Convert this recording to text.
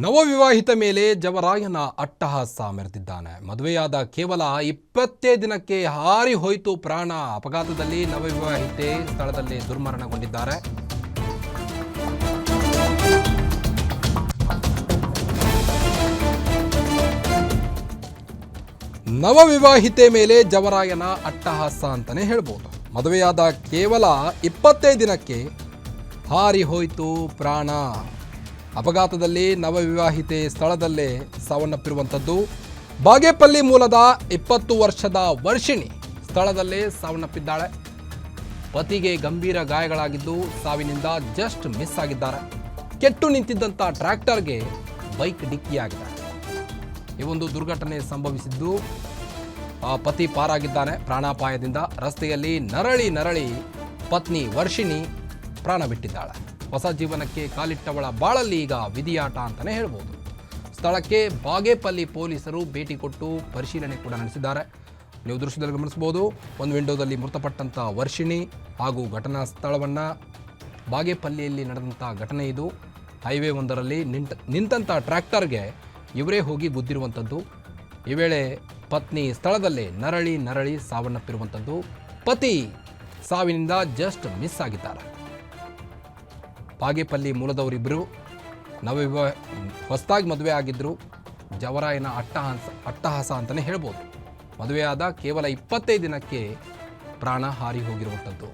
ನವವಿವಾಹಿತ ಮೇಲೆ ಜವರಾಯನ ಅಟ್ಟಹಾಸ ಮೆರೆದಿದ್ದಾನೆ. ಮದುವೆಯಾದ ಕೇವಲ 20 ದಿನಕ್ಕೆ ಹಾರಿ ಹೋಯಿತು ಪ್ರಾಣ. ಅಪಘಾತದಲ್ಲಿ ನವವಿವಾಹಿತೆ ಸ್ಥಳದಲ್ಲೇ ದುರ್ಮರಣಗೊಂಡಿದ್ದಾರೆ. ನವವಿವಾಹಿತೆ ಮೇಲೆ ಜವರಾಯನ ಅಟ್ಟಹಾಸ ಅಂತಾನೆ ಹೇಳ್ಬೋದು. ಮದುವೆಯಾದ ಕೇವಲ 20 ದಿನಕ್ಕೆ ಹಾರಿ ಹೋಯಿತು ಪ್ರಾಣ. ಅಪಘಾತದಲ್ಲಿ ನವವಿವಾಹಿತೆ ಸ್ಥಳದಲ್ಲೇ ಸಾವನ್ನಪ್ಪಿರುವಂಥದ್ದು. ಬಾಗೇಪಲ್ಲಿ ಮೂಲದ 20 ವರ್ಷದ ವರ್ಷಿಣಿ ಸ್ಥಳದಲ್ಲೇ ಸಾವನ್ನಪ್ಪಿದ್ದಾಳೆ. ಪತಿಗೆ ಗಂಭೀರ ಗಾಯಗಳಾಗಿದ್ದು ಸಾವಿನಿಂದ ಜಸ್ಟ್ ಮಿಸ್ ಆಗಿದ್ದಾರೆ. ಕೆಟ್ಟು ನಿಂತಿದ್ದಂಥ ಟ್ರ್ಯಾಕ್ಟರ್ಗೆ ಬೈಕ್ ಡಿಕ್ಕಿಯಾಗಿದೆ. ಈ ಒಂದು ದುರ್ಘಟನೆ ಸಂಭವಿಸಿದ್ದು ಪತಿ ಪಾರಾಗಿದ್ದಾನೆ ಪ್ರಾಣಾಪಾಯದಿಂದ. ರಸ್ತೆಯಲ್ಲಿ ನರಳಿ ಪತ್ನಿ ವರ್ಷಿಣಿ ಪ್ರಾಣ ಬಿಟ್ಟಿದ್ದಾಳೆ. ಹೊಸ ಜೀವನಕ್ಕೆ ಕಾಲಿಟ್ಟವಳ ಬಾಳಲ್ಲಿ ಈಗ ವಿಧಿಯಾಟ ಅಂತಲೇ ಹೇಳ್ಬೋದು. ಸ್ಥಳಕ್ಕೆ ಬಾಗೇಪಲ್ಲಿ ಪೊಲೀಸರು ಭೇಟಿ ಕೊಟ್ಟು ಪರಿಶೀಲನೆ ಕೂಡ ನಡೆಸಿದ್ದಾರೆ. ನೀವು ದೃಶ್ಯದಲ್ಲಿ ಗಮನಿಸಬಹುದು. ಒಂದು ವಿಂಡೋದಲ್ಲಿ ಮೃತಪಟ್ಟಂಥ ವರ್ಷಿಣಿ ಹಾಗೂ ಘಟನಾ ಸ್ಥಳವನ್ನು ಬಾಗೇಪಲ್ಲಿಯಲ್ಲಿ ನಡೆದಂಥ ಘಟನೆ ಇದು. ಹೈವೇ ಒಂದರಲ್ಲಿ ನಿಂತಂಥ ಟ್ರ್ಯಾಕ್ಟರ್ಗೆ ಇವರೇ ಹೋಗಿ ಗುದ್ದಿರುವಂಥದ್ದು. ಈ ವೇಳೆ ಪತ್ನಿ ಸ್ಥಳದಲ್ಲೇ ನರಳಿ ಸಾವನ್ನಪ್ಪಿರುವಂಥದ್ದು. ಪತಿ ಸಾವಿನಿಂದ ಜಸ್ಟ್ ಮಿಸ್ ಆಗಿದ್ದಾರೆ. ಬಾಗೇಪಲ್ಲಿ ಮೂಲದವರಿಬ್ಬರು ಹೊಸದಾಗಿ ಮದುವೆ ಆಗಿದ್ದರು. ಜವರಾಯನ ಅಟ್ಟಹಾಸ ಅಂತಲೇ ಹೇಳ್ಬೋದು. ಮದುವೆಯಾದ ಕೇವಲ 25 ದಿನಕ್ಕೆ ಪ್ರಾಣ ಹಾರಿ ಹೋಗಿರುವಂಥದ್ದು.